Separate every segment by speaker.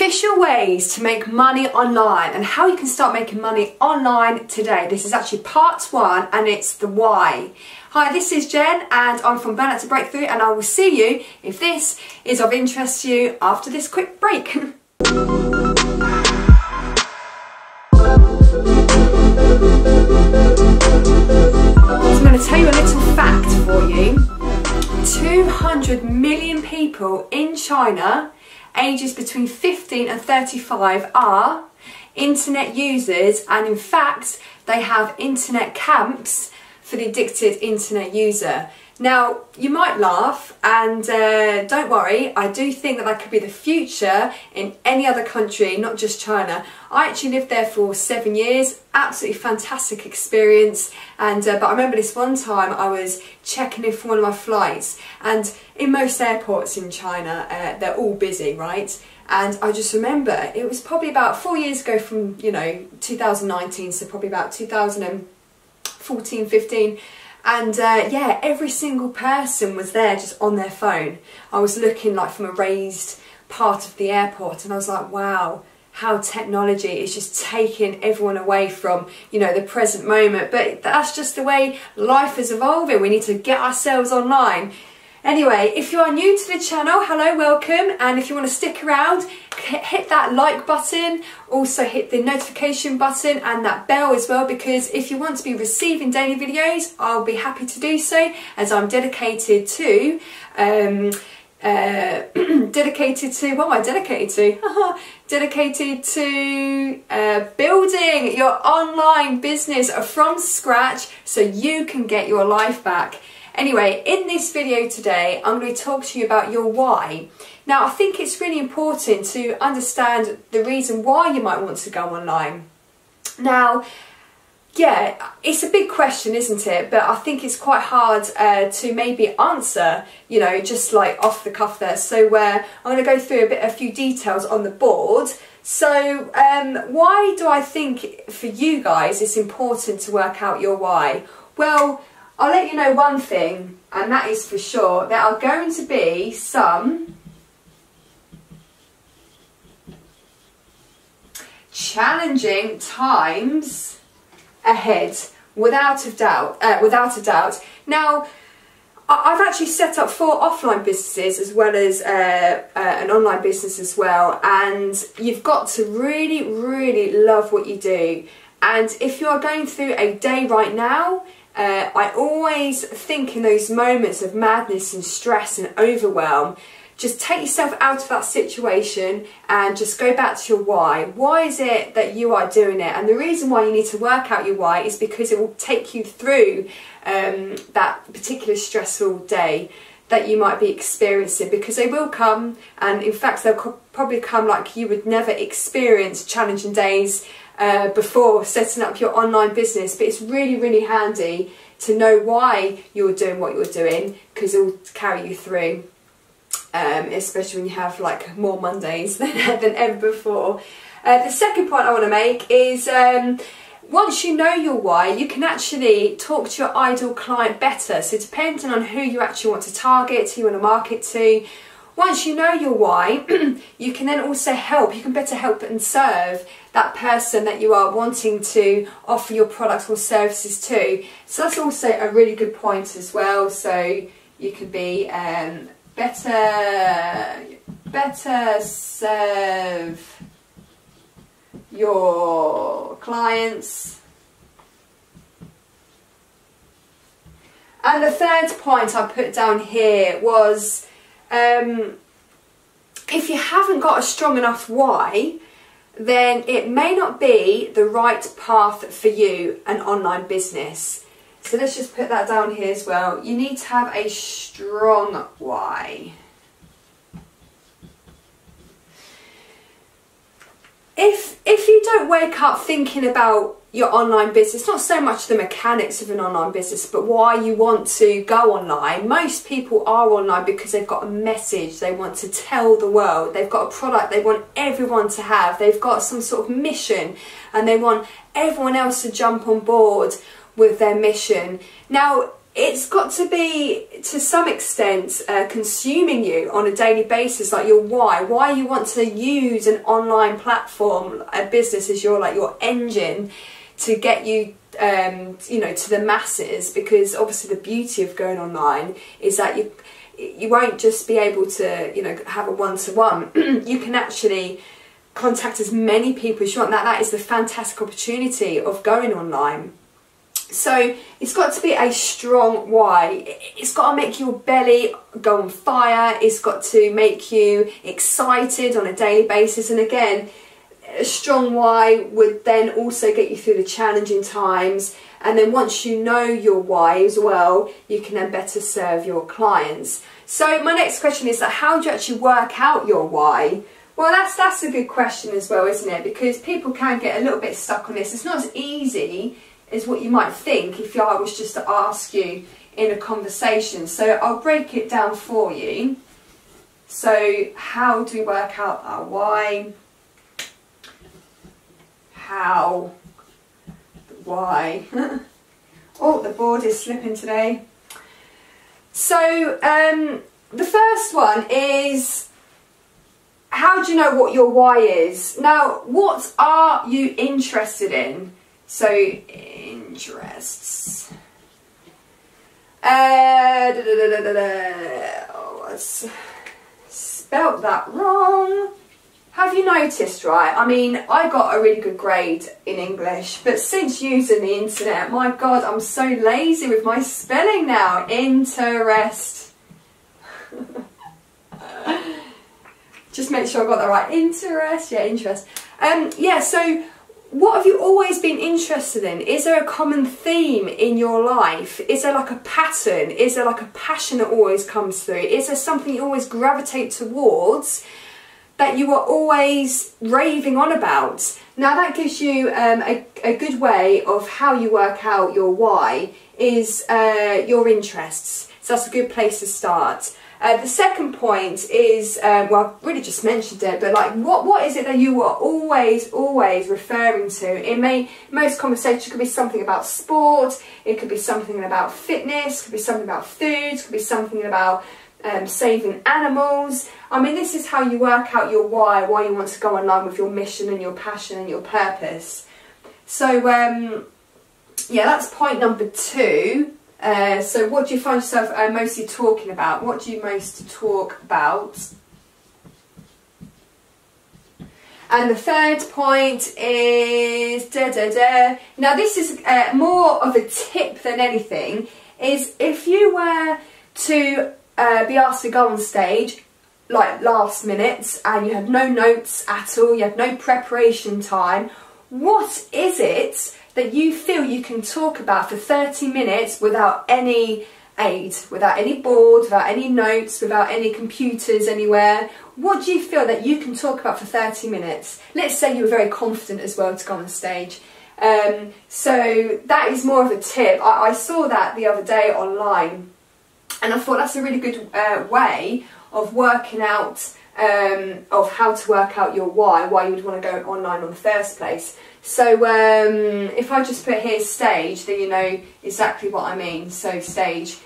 Speaker 1: Official ways to make money online and how you can start making money online today. This is actually part 1 and it's the why. Hi, this is Jen and I'm from Burnout to Breakthrough, and I will see you if this is of interest to you after this quick break. So I'm going to tell you a little fact for you. 200 million people in China ages between 15 and 35 are internet users, and in fact they have internet camps for the addicted internet user. Now you might laugh, and don't worry, I do think that could be the future in any other country, not just China. I actually lived there for 7 years, absolutely fantastic experience, and but I remember this one time I was checking in for one of my flights, and in most airports in China they're all busy, right? And I just remember it was probably about 4 years ago, from 2019, so probably about 2014, 15. And yeah, every single person was there just on their phone. I was looking like from a raised part of the airport, and I was like, wow, how technology is just taking everyone away from, the present moment. But that's just the way life is evolving. We need to get ourselves online. Anyway, if you are new to the channel, hello, welcome, and if you want to stick around, hit that like button, also hit the notification button and that bell as well, because if you want to be receiving daily videos, I'll be happy to do so, as I'm dedicated to dedicated to building your online business from scratch so you can get your life back. Anyway, in this video today, I'm going to talk to you about your why. Now, I think it's really important to understand the reason why you might want to go online. Now, yeah, it's a big question, isn't it? But I think it's quite hard to maybe answer, just like off the cuff there. So I'm going to go through a few details on the board. So why do I think for you guys it's important to work out your why? Well, I'll let you know one thing, and that is for sure, there are going to be some challenging times ahead, without a doubt. Now, I've actually set up 4 offline businesses as well as an online business as well, and you've got to really, really love what you do. And if you are going through a day right now, I always think in those moments of madness and stress and overwhelm, just take yourself out of that situation and just go back to your why. Why is it that you are doing it? And the reason why you need to work out your why is because it will take you through that particular stressful day that you might be experiencing, because they will come, and in fact they'll probably come like you would never experience challenging days before setting up your online business. But it's really, really handy to know why you're doing what you're doing, because it will carry you through, especially when you have like more Mondays than ever before. The second point I want to make is once you know your why, you can actually talk to your ideal client better. So depending on who you actually want to target, who you want to market to, once you know your why, you can then also help, you can better help and serve that person that you are wanting to offer your products or services to. So that's also a really good point as well. So you can be better serve your clients. And the third point I put down here was, if you haven't got a strong enough why, then it may not be the right path for you, an online business. So let's just put that down here as well. You need to have a strong why. If you don't wake up thinking about your online business, not so much the mechanics of an online business, but why you want to go online. Most people are online because they've got a message they want to tell the world. They've got a product they want everyone to have. They've got some sort of mission and they want everyone else to jump on board with their mission. Now, it's got to be, to some extent, consuming you on a daily basis, like your why you want to use an online platform, a business as your engine to get you you know, to the masses. Because obviously the beauty of going online is that you won't just be able to, you know, have a one-to-one. You can actually contact as many people as you want. That is the fantastic opportunity of going online. So it's got to be a strong why. It's got to make your belly go on fire. It's got to make you excited on a daily basis. And again, a strong why would then also get you through the challenging times. And then once you know your why as well, you can then better serve your clients. So my next question is that how do you actually work out your why? Well, that's a good question as well, isn't it? Because people can get a little bit stuck on this. It's not as easy as what you might think if I was just to ask you in a conversation. So I'll break it down for you. So how do we work out our why? How? Why? Oh, the board is slipping today. So the first one is, how do you know what your why is? Now, what are you interested in? So, interests. Oh, I spelt that wrong. Have you noticed, right? I mean, I got a really good grade in English, but since using the internet, my God, I'm so lazy with my spelling now. Interest. Just make sure I got that right. Interest, yeah, interest. Yeah, so what have you always been interested in? Is there a common theme in your life? Is there like a pattern? Is there like a passion that always comes through? Is there something you always gravitate towards that you are always raving on about? Now that gives you a good way of how you work out your why is your interests. So that's a good place to start. The second point is, well, I've really just mentioned it, but like, what is it that you are always referring to? Most conversations could be something about sport, it could be something about fitness, it could be something about food, it could be something about saving animals. I mean, this is how you work out your why you want to go online with your mission and your passion and your purpose. So, yeah, that's point number 2. So what do you find yourself mostly talking about? What do you most talk about? And the third point is Now this is more of a tip than anything, is if you were to be asked to go on stage like last minute and you had no notes at all, you had no preparation time, what is it that you feel you can talk about for 30 minutes without any aid, without any board, without any notes, without any computers anywhere? What do you feel that you can talk about for 30 minutes? Let's say you were very confident as well to go on the stage. So that is more of a tip. I saw that the other day online and I thought that's a really good way of working out of how to work out your why you would want to go online in the first place. So if I just put here stage, then you know exactly what I mean. So stage.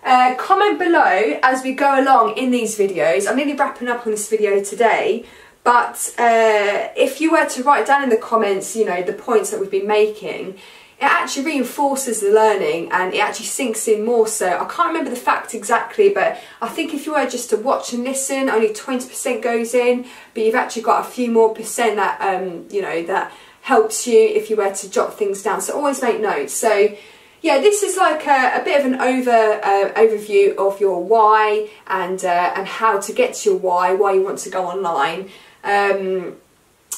Speaker 1: Comment below as we go along in these videos. I'm nearly wrapping up on this video today, but if you were to write down in the comments, you know, the points that we've been making, it actually reinforces the learning and it actually sinks in more so. I can't remember the fact exactly, but I think if you were just to watch and listen, only 20% goes in, but you've actually got a few more percent that, you know, that helps you if you were to jot things down. So always make notes. So yeah, this is like a bit of an overview of your why and how to get to your why you want to go online.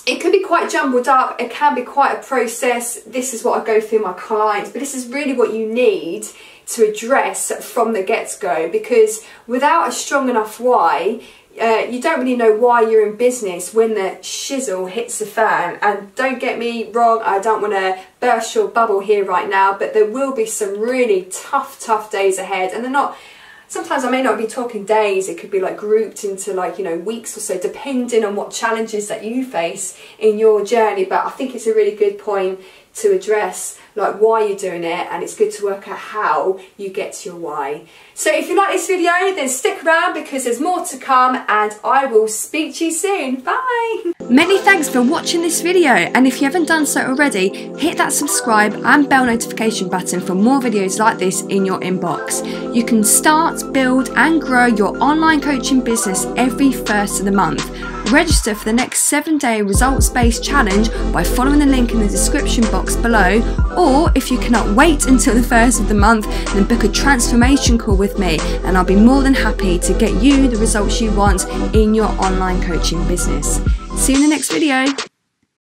Speaker 1: It could be quite jumbled up, it can be quite a process. This is what I go through my clients, but this is really what you need to address from the get-go, because without a strong enough why, you don't really know why you're in business when the shizzle hits the fan. And don't get me wrong, I don't want to burst your bubble here right now, but there will be some really tough days ahead, and they're not. Sometimes I may not be talking days, it could be like grouped into like, you know, weeks or so, depending on what challenges that you face in your journey. But I think it's a really good point to address like why you're doing it, and it's good to work out how you get to your why. So if you like this video, then stick around because there's more to come, and I will speak to you soon. Bye! Many thanks for watching this video, and if you haven't done so already, hit that subscribe and bell notification button for more videos like this in your inbox. You can start, build and grow your online coaching business every first of the month. Register for the next 7-day results-based challenge by following the link in the description box below, or if you cannot wait until the first of the month, then book a transformation call with me and I'll be more than happy to get you the results you want in your online coaching business. See you in the next video.